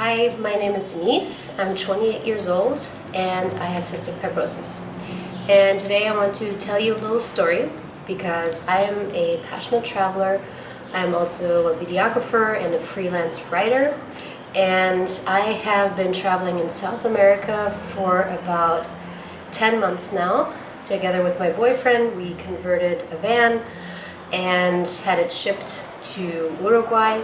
Hi, my name is Denise. I'm 28 years old and I have cystic fibrosis. And today I want to tell you a little story because I am a passionate traveler. I'm also a videographer and a freelance writer. And I have been traveling in South America for about 10 months now. Together with my boyfriend, we converted a van and had it shipped to Uruguay.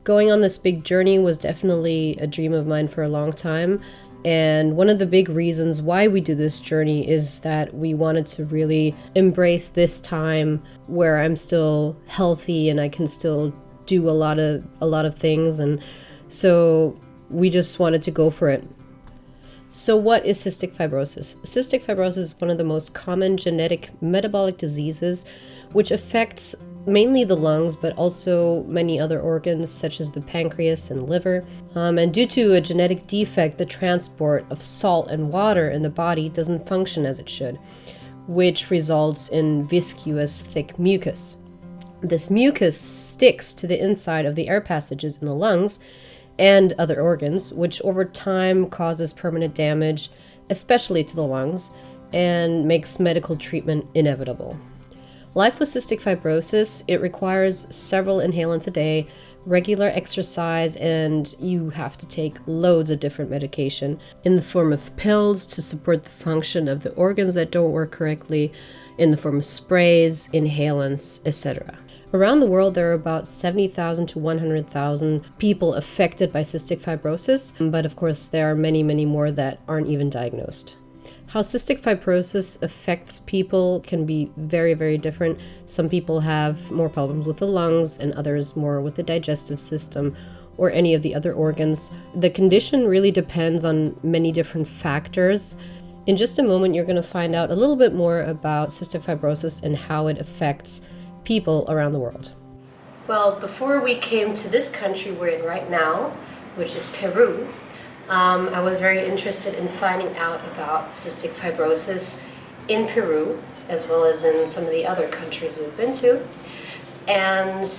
Going on this big journey was definitely a dream of mine for a long time. And one of the big reasons why we do this journey is that we wanted to really embrace this time where I'm still healthy and I can still do a lot of things. And so we just wanted to go for it. So what is cystic fibrosis? Cystic fibrosis is one of the most common genetic metabolic diseases which affects mainly the lungs, but also many other organs such as the pancreas and liver. And due to a genetic defect, the transport of salt and water in the body doesn't function as it should, which results in viscous, thick mucus. This mucus sticks to the inside of the air passages in the lungs and other organs, which over time causes permanent damage, especially to the lungs, and makes medical treatment inevitable. Life with cystic fibrosis, it requires several inhalants a day, regular exercise, and you have to take loads of different medication in the form of pills to support the function of the organs that don't work correctly, in the form of sprays, inhalants, etc. Around the world, there are about 70,000 to 100,000 people affected by cystic fibrosis, but of course there are many, many more that aren't even diagnosed. How cystic fibrosis affects people can be very, very different. Some people have more problems with the lungs and others more with the digestive system or any of the other organs. The condition really depends on many different factors. In just a moment, you're going to find out a little bit more about cystic fibrosis and how it affects people around the world. Well, before we came to this country we're in right now, which is Peru, I was very interested in finding out about cystic fibrosis in Peru, as well as in some of the other countries we've been to. And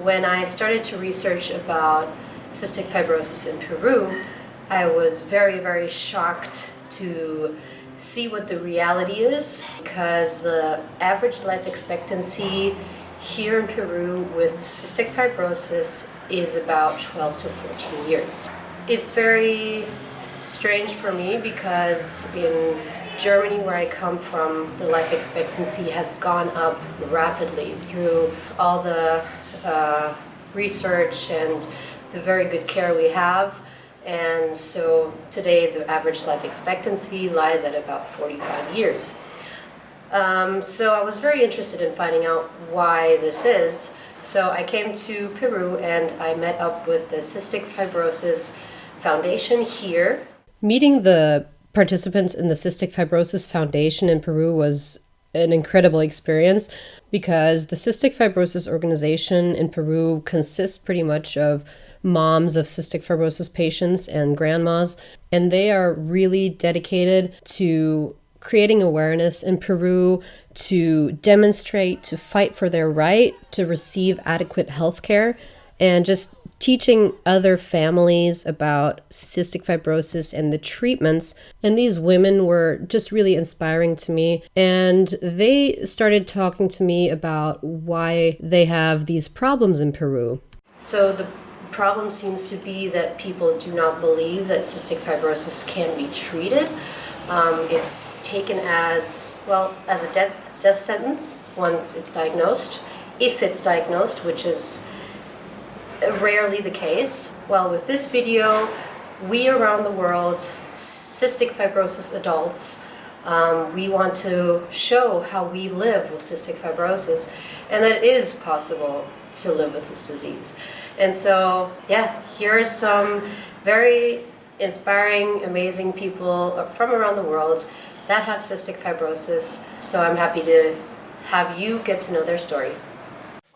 when I started to research about cystic fibrosis in Peru, I was very, very shocked to see what the reality is, because the average life expectancy here in Peru with cystic fibrosis is about 12 to 14 years. It's very strange for me because in Germany, where I come from, the life expectancy has gone up rapidly through all the research and the very good care we have. And so today the average life expectancy lies at about 45 years. So I was very interested in finding out why this is. So I came to Peru and I met up with the Cystic Fibrosis Foundation here. Meeting the participants in the Cystic Fibrosis Foundation in Peru was an incredible experience because the Cystic Fibrosis organization in Peru consists pretty much of moms of cystic fibrosis patients and grandmas, and they are really dedicated to creating awareness in Peru, to demonstrate, to fight for their right to receive adequate health care, and just teaching other families about cystic fibrosis and the treatments. And these women were just really inspiring to me. And they started talking to me about why they have these problems in Peru. So the problem seems to be that people do not believe that cystic fibrosis can be treated. It's taken as a death sentence once it's diagnosed, if it's diagnosed, which is rarely the case. Well, with this video, we around the world, cystic fibrosis adults, we want to show how we live with cystic fibrosis and that it is possible to live with this disease. And so, here are some very inspiring, amazing people from around the world that have cystic fibrosis. So I'm happy to have you get to know their story.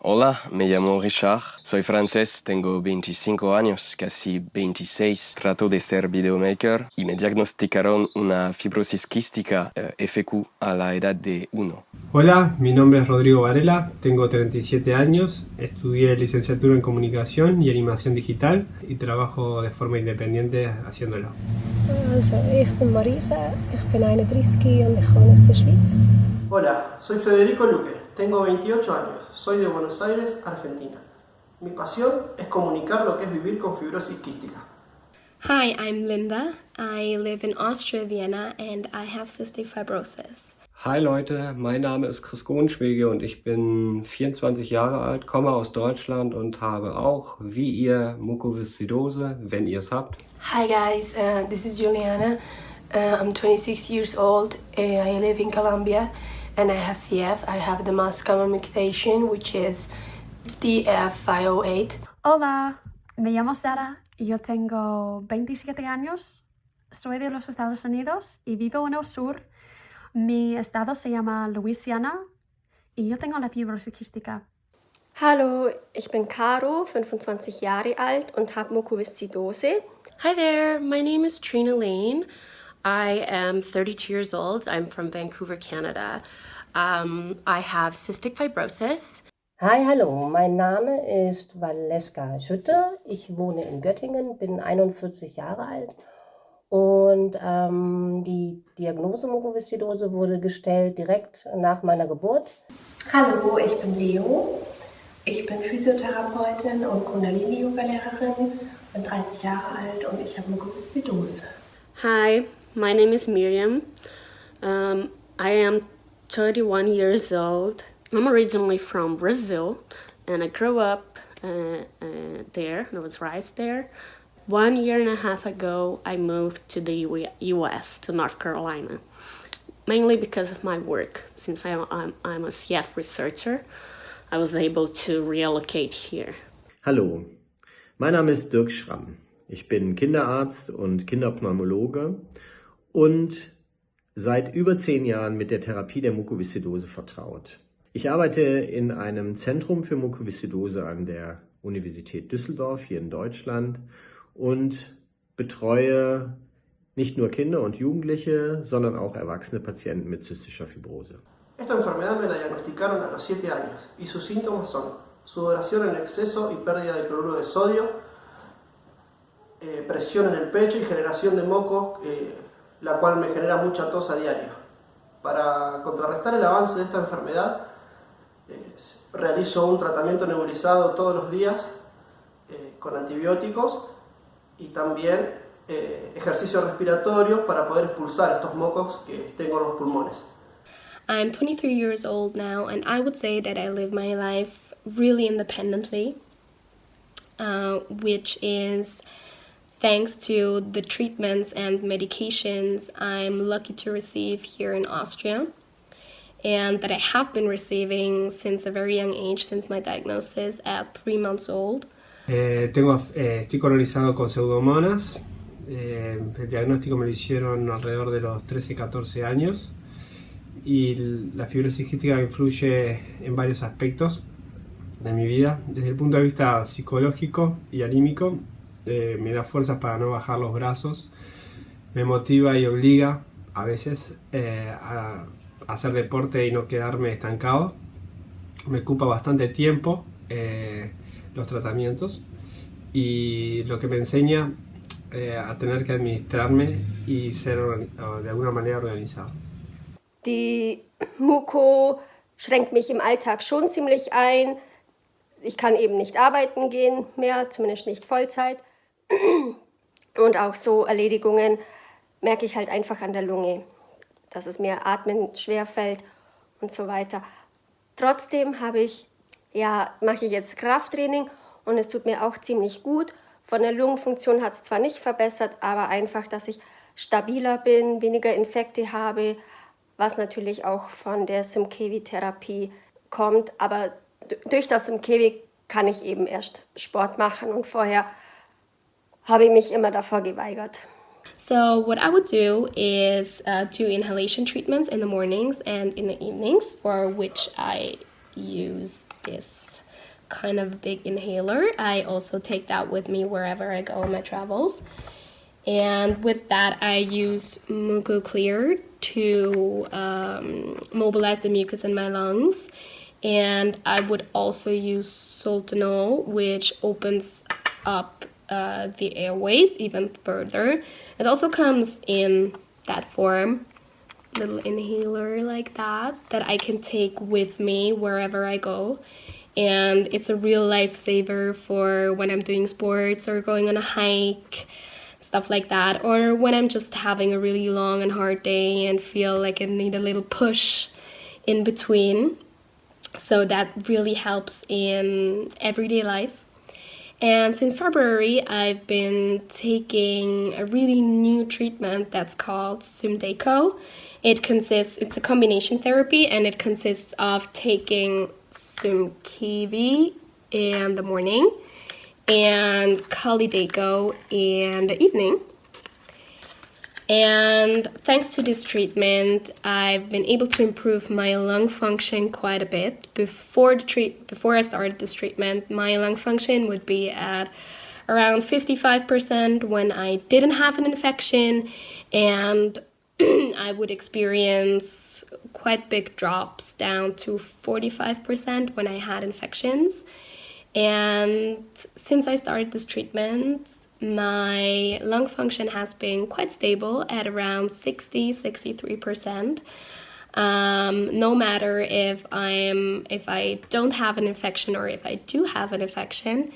Hola, me llamo Richard, soy francés, tengo 25 años, casi 26. Trato de ser videomaker y me diagnosticaron una fibrosis quística FQ a la edad de 1. Hola, mi nombre es Rodrigo Varela, tengo 37 años, estudié licenciatura en Comunicación y Animación Digital y trabajo de forma independiente haciéndolo. Also, ich bin Marisa, ich bin 31 und ich komme aus der Schweiz. Hola, soy Federico Luque, tengo 28 años, soy de Buenos Aires, Argentina. Mi pasión es comunicar lo que es vivir con fibrosis quística. Hi, I'm Linda. I live in Austria, Vienna, and I have cystic fibrosis. Hi Leute, mein Name ist Chris Gohnschwege und ich bin 24 Jahre alt, komme aus Deutschland und habe auch, wie ihr, Mukoviszidose, wenn ihr es habt. Hi guys, this is Juliana. I'm 26 years old. I live in Colombia and I have CF. I have the most common mutation, which is DF508. Hola, me llamo Sara y yo tengo 27 años. Soy de los Estados Unidos y vivo en el sur. Mi estado se llama Louisiana y yo tengo la fibrosis quística. Hallo, ich bin Caro, 25 Jahre alt und habe Mukoviszidose. Hi there, my name is Trina Lane. I am 32 years old. I'm from Vancouver, Canada. I have cystic fibrosis. Hi, hallo, mein Name ist Valeska Schütte. Ich wohne in Göttingen, bin 41 Jahre alt und die Diagnose Mukoviszidose wurde gestellt direkt nach meiner Geburt. Hallo, ich bin Leo. Ich bin Physiotherapeutin und Kundalini-Yoga-Lehrerin, bin 30 Jahre alt und ich habe Mukoviszidose. Hi, my name is Miriam. I am 31 years old. I'm originally from Brazil and I grew up there. I was raised there. 1 year and a half ago, I moved to the US, to North Carolina, mainly because of my work. Since I'm a CF researcher, I was able to relocate here. Hallo, mein Name ist Dirk Schramm. Ich bin Kinderarzt und Kinderpneumologe und seit über 10 Jahren mit der Therapie der Mukoviszidose vertraut. Ich arbeite in einem Zentrum für Mukoviszidose an der Universität Düsseldorf hier in Deutschland und betreue nicht nur Kinder und Jugendliche, sondern auch erwachsene Patienten mit zystischer Fibrose. Esta enfermedad me la diagnosticaron a los 7 años y sus síntomas son sudoración en exceso y pérdida de cloruro de sodio, presión en el pecho y generación de moco, la cual me genera mucha tos a diario. Para contrarrestar el avance de esta enfermedad, realizo un tratamiento nebulizado todos los días con antibióticos y también ejercicios respiratorios para poder expulsar estos mocos que tengo en los pulmones. I'm 23 years old now, and I would say that I live my life really independently, which is thanks to the treatments and medications I'm lucky to receive here in Austria, and that I have been receiving since a very young age, since my diagnosis at 3 months old. Estoy colonizado con pseudomonas. El diagnóstico me lo hicieron alrededor de los 13-14 años. Y la fibrosis quística influye en varios aspectos de mi vida. Desde el punto de vista psicológico y anímico, me da fuerzas para no bajar los brazos, me motiva y obliga a veces a hacer deporte y no quedarme estancado. Me ocupa bastante tiempo los tratamientos y lo que me enseña a tener que administrarme y ser de alguna manera organizado. Die Muko schränkt mich im Alltag schon ziemlich ein. Ich kann eben nicht arbeiten gehen mehr, zumindest nicht Vollzeit. Und auch so Erledigungen merke ich halt einfach an der Lunge, dass es mir atmen schwerfällt und so weiter. Trotzdem mache ich jetzt Krafttraining und es tut mir auch ziemlich gut. Von der Lungenfunktion hat es zwar nicht verbessert, aber einfach, dass ich stabiler bin, weniger Infekte habe, was natürlich auch von der Symkevi-Therapie kommt. Aber durch das Symkevi kann ich eben erst Sport machen und vorher habe ich mich immer davor geweigert. So what I would do is do inhalation treatments in the mornings and in the evenings, for which I use this kind of a big inhaler. I also take that with me wherever I go on my travels. And with that, I use Muco Clear to mobilize the mucus in my lungs. And I would also use Soltanol, which opens up the airways even further. It also comes in that form, little inhaler like that I can take with me wherever I go. And it's a real lifesaver for when I'm doing sports or going on a hike, stuff like that, or when I'm just having a really long and hard day and feel like I need a little push in between. So that really helps in everyday life. And since February, I've been taking a really new treatment that's called Symdeco. It's a combination therapy, and it consists of taking Symkivi in the morning and Kalydeco in the evening. And thanks to this treatment, I've been able to improve my lung function quite a bit. Before I started this treatment, my lung function would be at around 55% when I didn't have an infection, and I would experience quite big drops down to 45% when I had infections. And since I started this treatment, my lung function has been quite stable at around 63%. No matter if I don't have an infection or if I do have an infection.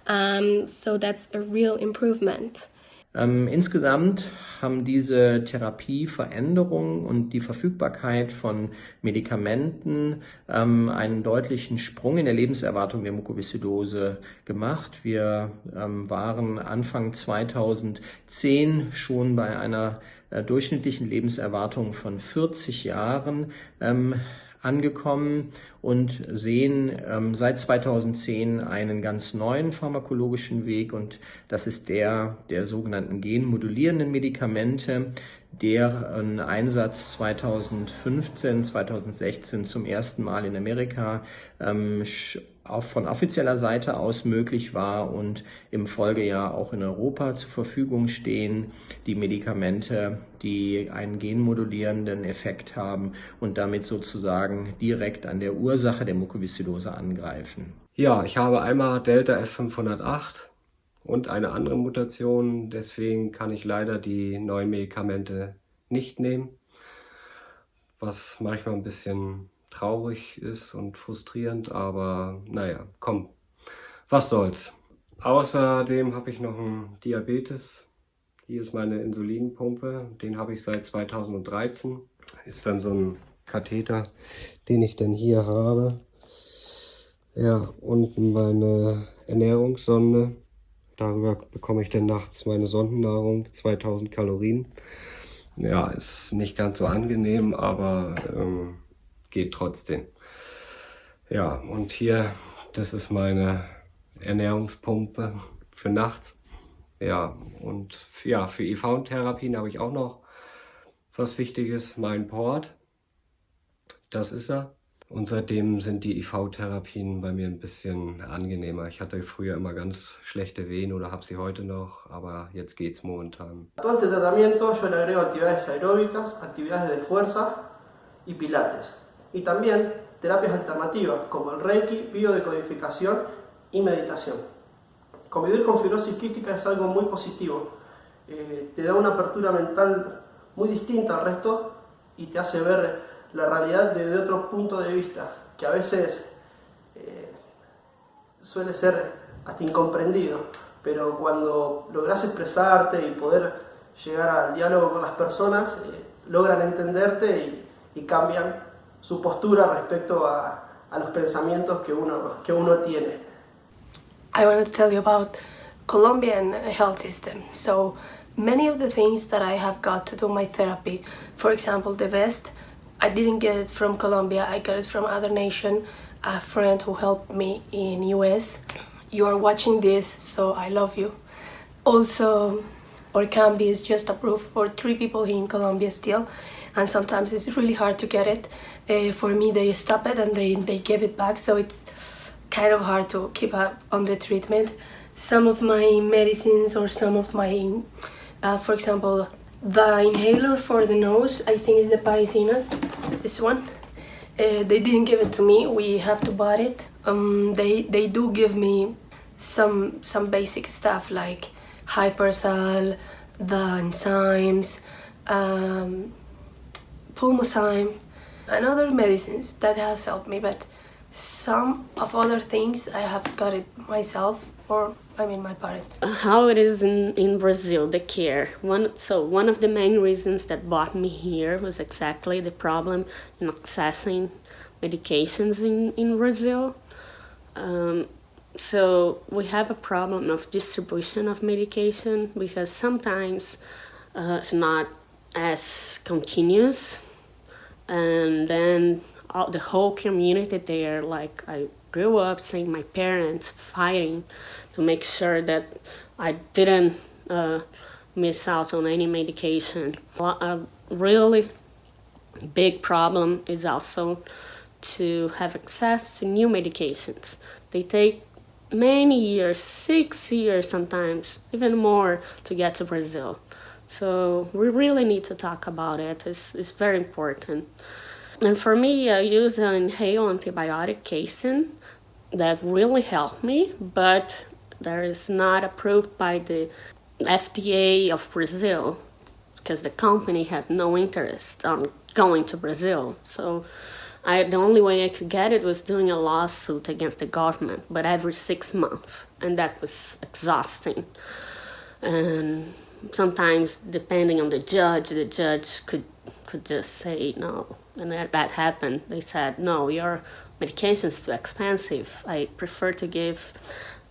So that's a real improvement. Insgesamt haben diese Therapieveränderungen und die Verfügbarkeit von Medikamenten einen deutlichen Sprung in der Lebenserwartung der Mukoviszidose gemacht. Wir waren Anfang 2010 schon bei einer durchschnittlichen Lebenserwartung von 40 Jahren angekommen und sehen seit 2010 einen ganz neuen pharmakologischen Weg, und das ist der sogenannten genmodulierenden Medikamente, deren Einsatz 2015, 2016 zum ersten Mal in Amerika von offizieller Seite aus möglich war und im Folgejahr auch in Europa zur Verfügung stehen, die Medikamente, die einen genmodulierenden Effekt haben und damit sozusagen direkt an der Ursache der Mukoviszidose angreifen. Ja, ich habe einmal Delta F508 und eine andere Mutation, deswegen kann ich leider die neuen Medikamente nicht nehmen, was manchmal ein bisschen traurig ist und frustrierend, aber naja, komm, was soll's. Außerdem habe ich noch einen Diabetes. Hier ist meine Insulinpumpe, den habe ich seit 2013. Ist dann so ein Katheter, den ich dann hier habe. Ja, und meine Ernährungssonde. Darüber bekomme ich dann nachts meine Sondennahrung, 2000 Kalorien. Ja, ist nicht ganz so angenehm, aber geht trotzdem. Ja, und hier, das ist meine Ernährungspumpe für nachts. Ja, und ja, für IV-Therapien habe ich auch noch was Wichtiges, mein Port. Das ist er. Und seitdem sind die IV-Therapien bei mir ein bisschen angenehmer. Ich hatte früher immer ganz schlechte Wehen oder habe sie heute noch, aber jetzt geht's momentan. A todo este tratamiento yo le agrego actividades aeróbicas, actividades de fuerza y pilates. Y también terapias alternativas como el Reiki, biodecodificación y meditación. Convivir con fibrosis quística es algo muy positivo. Te da una apertura mental muy distinta al resto y te hace ver la realidad desde otro punto de vista, que a veces suele ser hasta incomprendido, pero cuando logras expresarte y poder llegar al diálogo con las personas, logran entenderte y cambian su postura respecto a los pensamientos que uno tiene. I want to tell you about Colombian health system. So many of the things that I have got to do my therapy, for example, the vest, I didn't get it from Colombia, I got it from other nation, a friend who helped me in US. You are watching this, so I love you. Also, Orkambi is just approved for 3 people here in Colombia still, and sometimes it's really hard to get it. For me, they stop it and they give it back, so it's kind of hard to keep up on the treatment. Some of my medicines or some of my, for example, the inhaler for the nose, I think is the Parisinas, this one. They didn't give it to me, we have to buy it. They do give me some basic stuff like Hypersal, the enzymes, Pulmozyme, and other medicines that has helped me, but some of other things I have got it myself, or my parents. How it is in Brazil, the care. One of the main reasons that brought me here was exactly the problem in accessing medications in Brazil. So we have a problem of distribution of medication because sometimes it's not as continuous, and then the whole community there, like I grew up seeing my parents fighting to make sure that I didn't miss out on any medication. A really big problem is also to have access to new medications. They take many years, 6 years sometimes, even more, to get to Brazil. So we really need to talk about it. It's very important. And for me, I use an inhaled antibiotic casein that really helped me, but that is not approved by the FDA of Brazil because the company had no interest on going to Brazil. So the only way I could get it was doing a lawsuit against the government, but every 6 months, and that was exhausting. And sometimes, depending on the judge could just say no, and that happened. They said, no, your medication's too expensive. I prefer to give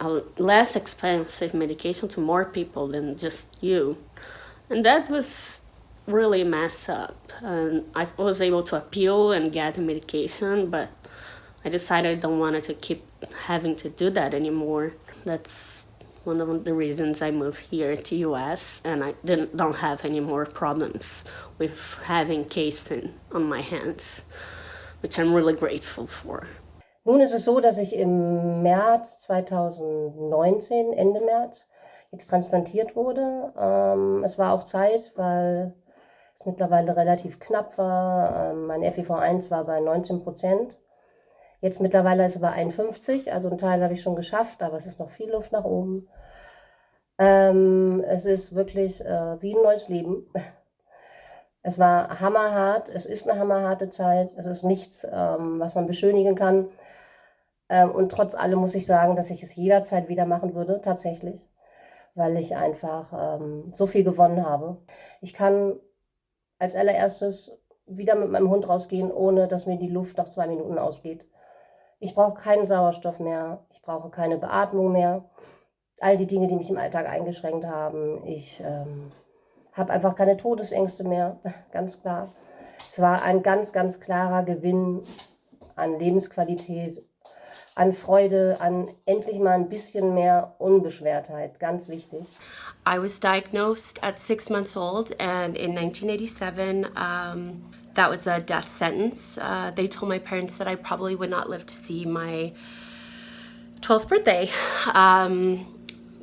a less expensive medication to more people than just you. And that was really messed up. And I was able to appeal and get the medication, but I decided I don't want to keep having to do that anymore. That's one of the reasons I moved here to US, and I don't have any more problems with having casein on my hands, which I'm really grateful for. Nun ist es so, dass ich im März 2019, Ende März, jetzt transplantiert wurde. Es war auch Zeit, weil es mittlerweile relativ knapp war. Mein FEV1 war bei 19%. Jetzt mittlerweile ist er bei 51, also einen Teil habe ich schon geschafft, aber es ist noch viel Luft nach oben. Es ist wirklich wie ein neues Leben. Es war hammerhart, es ist eine hammerharte Zeit, es ist nichts, was man beschönigen kann. Und trotz allem muss ich sagen, dass ich es jederzeit wieder machen würde, tatsächlich, weil ich einfach so viel gewonnen habe. Ich kann als allererstes wieder mit meinem Hund rausgehen, ohne dass mir die Luft nach 2 Minuten ausgeht. Ich brauche keinen Sauerstoff mehr, ich brauche keine Beatmung mehr. All die Dinge, die mich im Alltag eingeschränkt haben. Ich habe einfach keine Todesängste mehr, ganz klar. Es war ein ganz, ganz klarer Gewinn an Lebensqualität, an Freude, an endlich mal ein bisschen mehr Unbeschwertheit, ganz wichtig. I was diagnosed at 6 months old, and in 1987, that was a death sentence. They told my parents that I probably would not live to see my 12th birthday.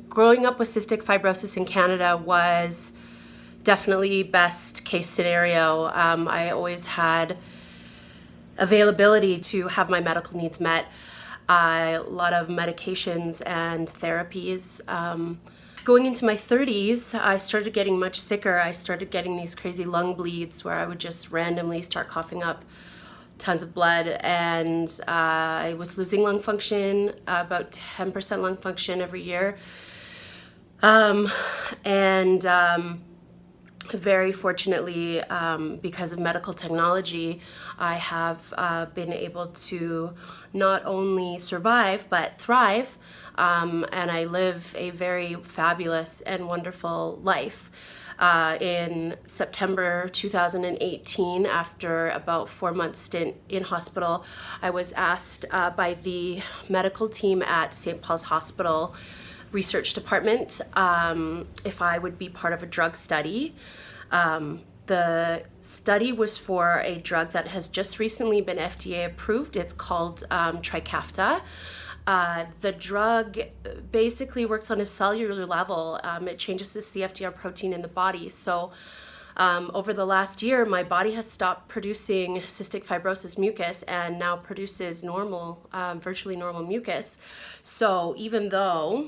Growing up with cystic fibrosis in Canada was definitely best case scenario. I always had availability to have my medical needs met. A lot of medications and therapies. Going into my 30s, I started getting much sicker. I started getting these crazy lung bleeds where I would just randomly start coughing up tons of blood, and I was losing lung function, about 10% lung function every year. Very fortunately, because of medical technology, I have been able to not only survive but thrive, and I live a very fabulous and wonderful life. In September 2018, after about 4-month stint in hospital, I was asked by the medical team at St. Paul's Hospital Research Department if I would be part of a drug study. The study was for a drug that has just recently been FDA approved. It's called Trikafta. The drug basically works on a cellular level. It changes the CFTR protein in the body. So over the last year, my body has stopped producing cystic fibrosis mucus and now produces normal, virtually normal mucus. So even though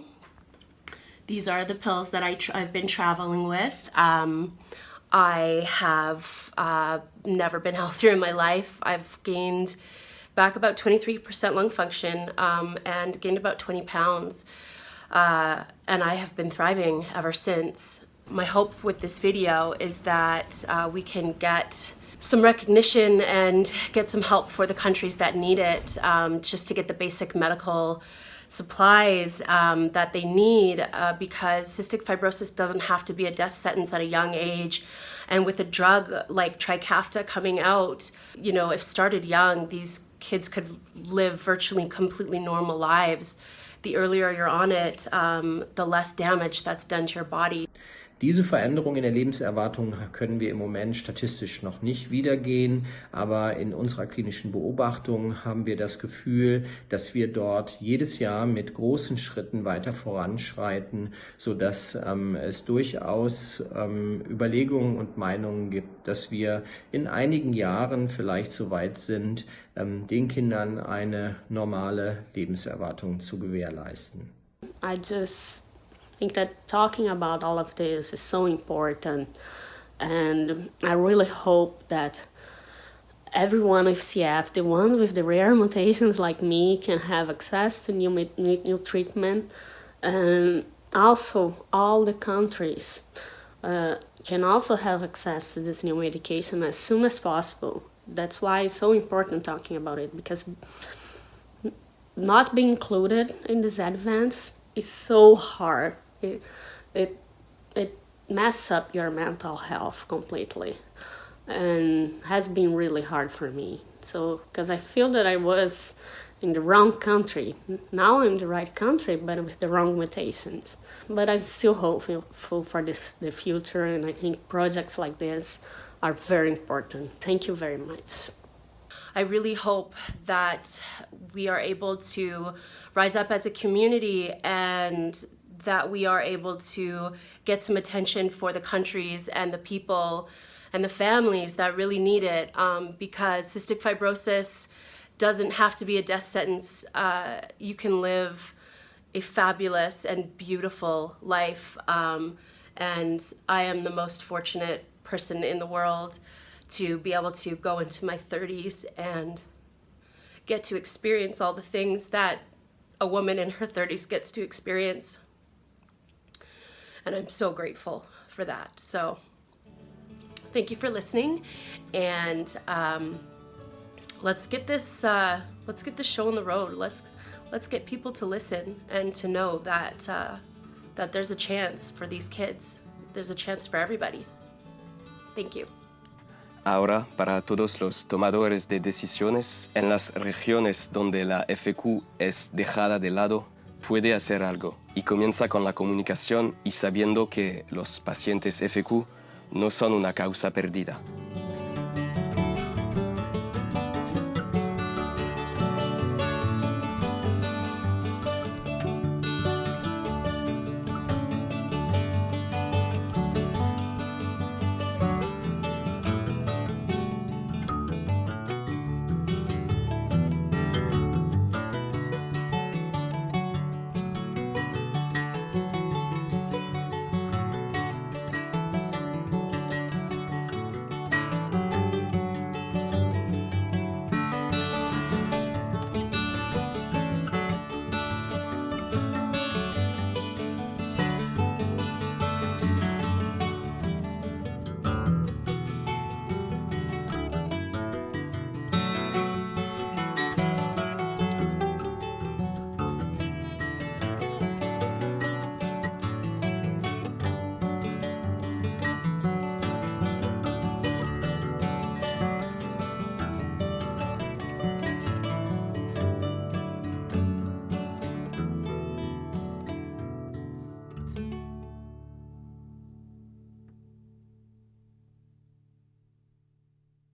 these are the pills that I've been traveling with, I have never been healthier in my life. I've gained back about 23% lung function and gained about 20 pounds. And I have been thriving ever since. My hope with this video is that we can get some recognition and get some help for the countries that need it, just to get the basic medical supplies that they need, because cystic fibrosis doesn't have to be a death sentence at a young age. And with a drug like Trikafta coming out, you know, if started young, these kids could live virtually completely normal lives. The earlier you're on it, the less damage that's done to your body. Diese Veränderung in der Lebenserwartung können wir im Moment statistisch noch nicht wiedergehen, aber in unserer klinischen Beobachtung haben wir das Gefühl, dass wir dort jedes Jahr mit großen Schritten weiter voranschreiten, sodass es durchaus Überlegungen und Meinungen gibt, dass wir in einigen Jahren vielleicht so weit sind, den Kindern eine normale Lebenserwartung zu gewährleisten. I think that talking about all of this is so important, and I really hope that everyone with CF, the ones with the rare mutations like me, can have access to new treatment, and also all the countries can also have access to this new medication as soon as possible. That's why it's so important talking about it, because not being included in this advance is so hard. It messes up your mental health completely, and has been really hard for me. So, because I feel that I was in the wrong country. Now I'm in the right country, but with the wrong mutations. But I'm still hopeful for the future, and I think projects like this are very important. Thank you very much. I really hope that we are able to rise up as a community and that we are able to get some attention for the countries and the people and the families that really need it, because cystic fibrosis doesn't have to be a death sentence. You can live a fabulous and beautiful life, and I am the most fortunate person in the world to be able to go into my 30s and get to experience all the things that a woman in her 30s gets to experience. And I'm so grateful for that. So thank you for listening, and let's get this show on the road. Let's get people to listen and to know that that there's a chance for these kids. There's a chance for everybody. Thank you. Ahora, para todos los tomadores de decisiones en las regiones donde la FQ es dejada de lado, puede hacer algo, y comienza con la comunicación y sabiendo que los pacientes FQ no son una causa perdida.